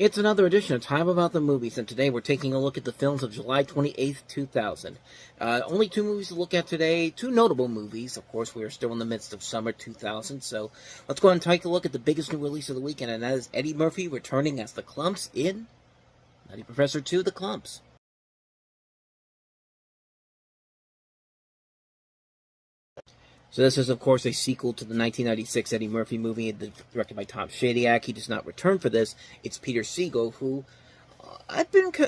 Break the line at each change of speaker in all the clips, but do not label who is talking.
It's another edition of Time About the Movies, and today we're taking a look at the films of July 28th, 2000. Only two movies to look at today, two notable movies. Of course, we are still in the midst of summer 2000, so let's go ahead and take a look at the biggest new release of the weekend, and that is Eddie Murphy returning as the Klumps in Nutty Professor 2, The Klumps. So this is, of course, a sequel to the 1996 Eddie Murphy movie directed by Tom Shadyac. He does not return for this. It's Peter Segal, who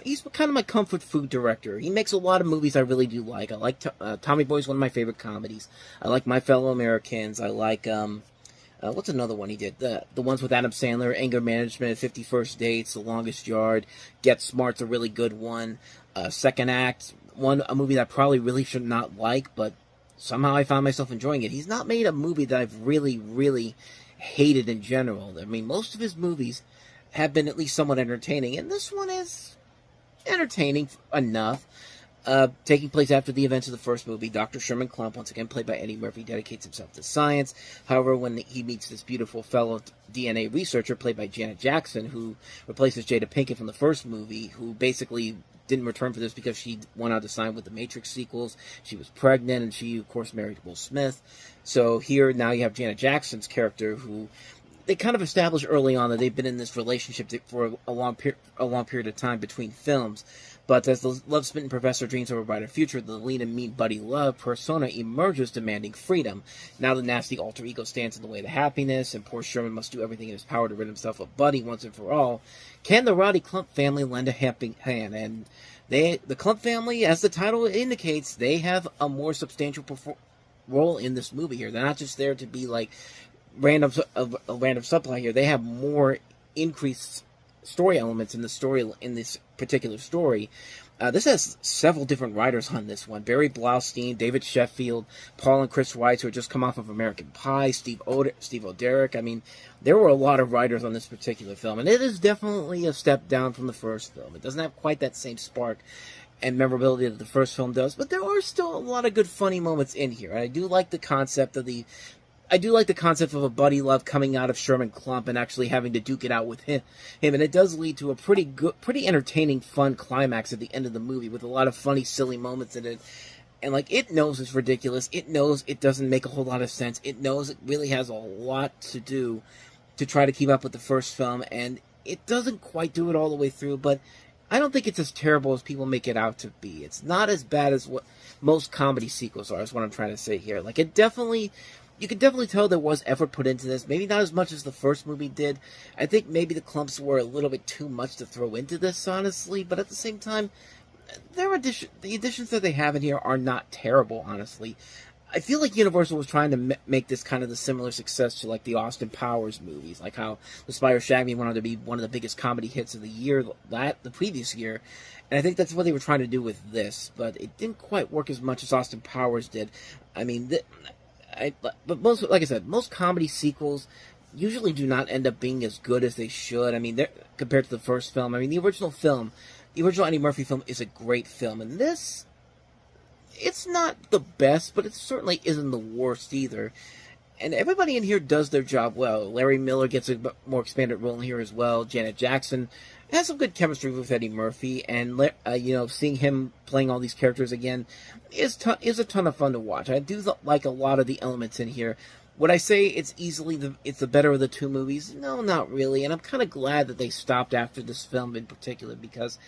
he's kind of my comfort food director. He makes a lot of movies I really do like. I like Tommy Boy's one of my favorite comedies. I like My Fellow Americans. I like what's another one he did? The ones with Adam Sandler, Anger Management, 50 First Dates, The Longest Yard, Get Smart's a really good one. Second Act, a movie that I probably really should not like, but somehow I found myself enjoying it. He's not made a movie that I've really hated in general. I mean, most of his movies have been at least somewhat entertaining, and this one is entertaining enough. Taking place after the events of the first movie, Dr. Sherman Klump, once again played by Eddie Murphy, dedicates himself to science. However, when he meets this beautiful fellow DNA researcher played by Janet Jackson, who replaces Jada Pinkett from the first movie, who basically didn't return for this because she went out to sign with the Matrix sequels. She was pregnant, and she, of course, married Will Smith. So here, now you have Janet Jackson's character, who they kind of established early on that they've been in this relationship for a long period of time between films. But as the love-smitten professor dreams of a brighter future, the lean and mean Buddy Love persona emerges demanding freedom. Now the nasty alter ego stands in the way of happiness, and poor Sherman must do everything in his power to rid himself of Buddy once and for all. Can the Roddy Klump family lend a helping hand? And the Klump family, as the title indicates, they have a more substantial role in this movie here. They're not just there to be like a random supply here. They have more increased story elements in this particular story. This has several different writers on this one. Barry Blaustein, David Sheffield, Paul and Chris Weitz, who had just come off of American Pie, Steve O'Derrick. I mean, there were a lot of writers on this particular film, and it is definitely a step down from the first film. It doesn't have quite that same spark and memorability that the first film does, but there are still a lot of good funny moments in here. I do like the concept of a Buddy Love coming out of Sherman Klump and actually having to duke it out with him, and it does lead to a pretty entertaining, fun climax at the end of the movie with a lot of funny, silly moments in it. And like, it knows it's ridiculous. It knows it doesn't make a whole lot of sense. It knows it really has a lot to do to try to keep up with the first film, and it doesn't quite do it all the way through. But I don't think it's as terrible as people make it out to be. It's not as bad as what most comedy sequels are. Is what I'm trying to say here. Like, you can definitely tell there was effort put into this. Maybe not as much as the first movie did. I think maybe the Klumps were a little bit too much to throw into this, honestly. But at the same time, the additions that they have in here are not terrible, honestly. I feel like Universal was trying to make this kind of the similar success to like the Austin Powers movies, like how The Spy Who Shagged Me went on to be one of the biggest comedy hits of the year, the previous year. And I think that's what they were trying to do with this, but it didn't quite work as much as Austin Powers did. I mean, but like I said, most comedy sequels usually do not end up being as good as they should. I mean, compared to the first film. I mean, the original Eddie Murphy film is a great film, and this, it's not the best, but it certainly isn't the worst either. And everybody in here does their job well. Larry Miller gets a more expanded role in here as well. Janet Jackson has some good chemistry with Eddie Murphy, and seeing him playing all these characters again is a ton of fun to watch. I do like a lot of the elements in here. Would I say it's the better of the two movies? No, not really. And I'm kind of glad that they stopped after this film in particular, because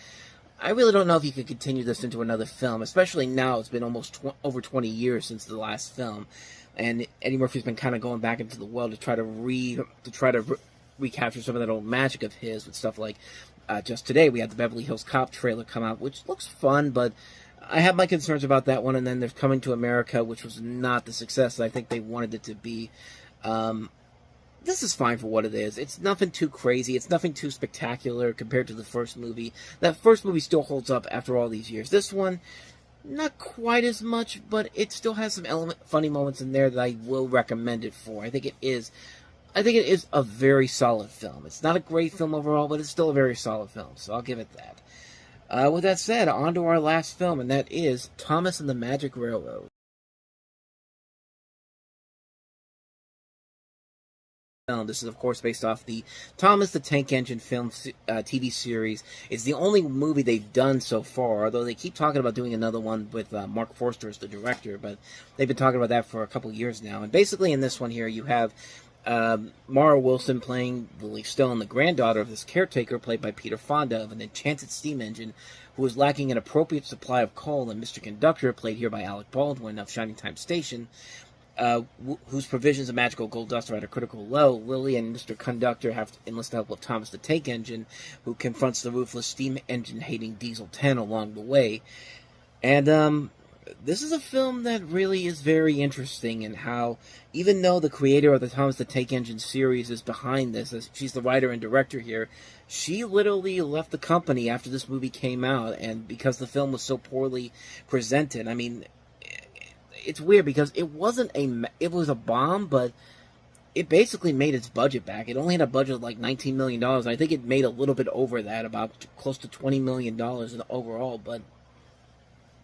I really don't know if you could continue this into another film, especially now. It's been almost over 20 years since the last film, and Eddie Murphy's been kind of going back into the world to try to recapture some of that old magic of his with stuff like just today we had the Beverly Hills Cop trailer come out, which looks fun, but I have my concerns about that one. And then there's Coming to America, which was not the success that I think they wanted it to be. This is fine for what it is. It's nothing too crazy. It's nothing too spectacular compared to the first movie. That first movie still holds up after all these years. This one, not quite as much, but it still has some funny moments in there that I will recommend it for. I think it is a very solid film. It's not a great film overall, but it's still a very solid film, so I'll give it that. With that said, on to our last film, and that is Thomas and the Magic Railroad. This is, of course, based off the Thomas the Tank Engine film TV series. It's the only movie they've done so far, although they keep talking about doing another one with Mark Forster as the director, but they've been talking about that for a couple years now. And basically in this one here, you have Mara Wilson playing the granddaughter of this caretaker, played by Peter Fonda, of an enchanted steam engine who is lacking an appropriate supply of coal, and Mr. Conductor, played here by Alec Baldwin of Shining Time Station, whose provisions of magical gold dust are at a critical low. Lily and Mr. Conductor have to enlist the help of Thomas the Tank Engine, who confronts the ruthless steam engine-hating Diesel 10 along the way. And this is a film that really is very interesting in how, even though the creator of the Thomas the Tank Engine series is behind this, as she's the writer and director here, she literally left the company after this movie came out, and because the film was so poorly presented. I mean, it's weird because it was a bomb, but it basically made its budget back. It only had a budget of like $19 million. I think it made a little bit over that, about close to $20 million in overall. But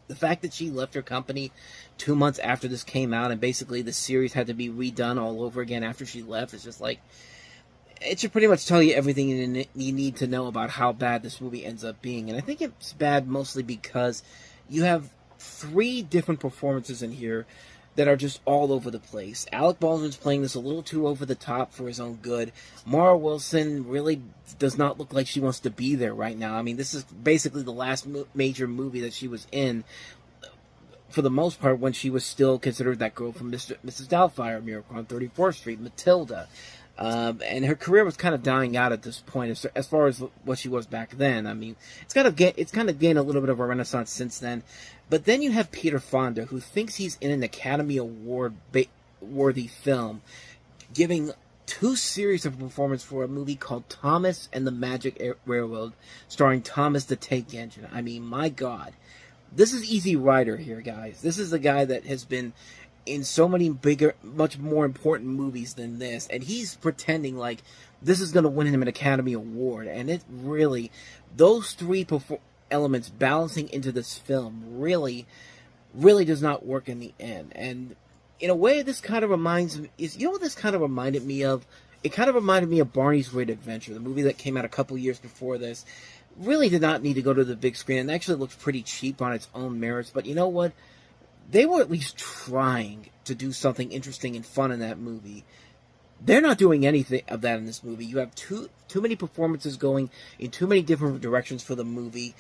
the fact that she left her company 2 months after this came out, and basically the series had to be redone all over again after she left, it's just like, it should pretty much tell you everything you need to know about how bad this movie ends up being. And I think it's bad mostly because you have 3 different performances in here that are just all over the place. Alec Baldwin's playing this a little too over the top for his own good. Mara Wilson really does not look like she wants to be there right now. I mean, this is basically the last major movie that she was in, for the most part, when she was still considered that girl from Mrs. Doubtfire, Miracle on 34th Street, Matilda. And her career was kind of dying out at this point, as far as what she was back then. I mean, it's kind of gained a little bit of a renaissance since then. But then you have Peter Fonda, who thinks he's in an Academy Award-worthy film, giving 2 series of performance for a movie called Thomas and the Magic Railroad, starring Thomas the Tank Engine. I mean, my God. This is Easy Rider here, guys. This is the guy that has been in so many bigger, much more important movies than this, and he's pretending like this is going to win him an Academy Award. And it really, those 3 elements balancing into this film really does not work in the end. And in a way, this kind of reminds me, you know what this kind of reminded me of? It kind of reminded me of Barney's Great Adventure, the movie that came out a couple years before this. Really did not need to go to the big screen, and actually looks pretty cheap on its own merits. But you know what? They were at least trying to do something interesting and fun in that movie. They're not doing anything of that in this movie. You have too many performances going in too many different directions for the movie.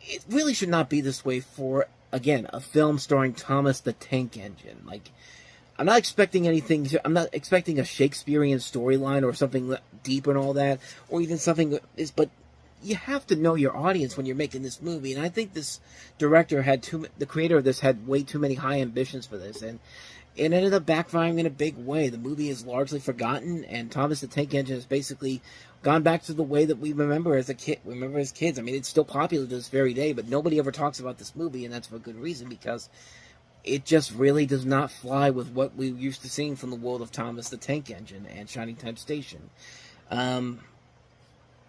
It really should not be this way for, again, a film starring Thomas the Tank Engine. Like, I'm not expecting anything. I'm not expecting a Shakespearean storyline or something deep and all that, or even something. But you have to know your audience when you're making this movie, and I think this director the creator of this had way too many high ambitions for this, and it ended up backfiring in a big way. The movie is largely forgotten, and Thomas the Tank Engine has basically gone back to the way that we remember as kids. I mean, it's still popular to this very day, but nobody ever talks about this movie, and that's for good reason, because it just really does not fly with what we used to seeing from the world of Thomas the Tank Engine and Shining Time Station.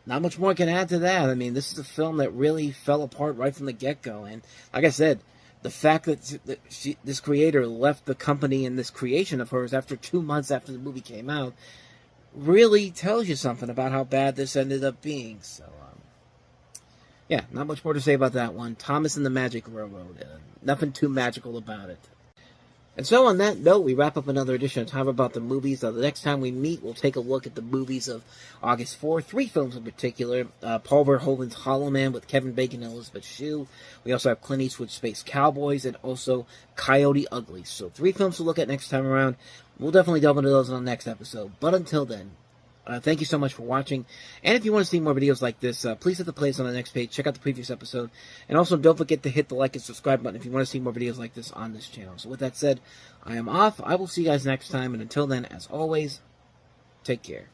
Not much more I can add to that. I mean, this is a film that really fell apart right from the get-go. And like I said, the fact that this creator left the company and this creation of hers after 2 months after the movie came out really tells you something about how bad this ended up being. So, yeah, not much more to say about that one. Thomas and the Magic Railroad. Nothing too magical about it. And so on that note, we wrap up another edition of Time About the Movies. The next time we meet, we'll take a look at the movies of August 4th. 3 films in particular. Paul Verhoeven's Hollow Man with Kevin Bacon and Elizabeth Shue. We also have Clint Eastwood's Space Cowboys and also Coyote Ugly. So 3 films to look at next time around. We'll definitely delve into those on the next episode. But until then, thank you so much for watching. And if you want to see more videos like this, please hit the playlist on the next page. Check out the previous episode. And also, don't forget to hit the like and subscribe button if you want to see more videos like this on this channel. So with that said, I am off. I will see you guys next time. And until then, as always, take care.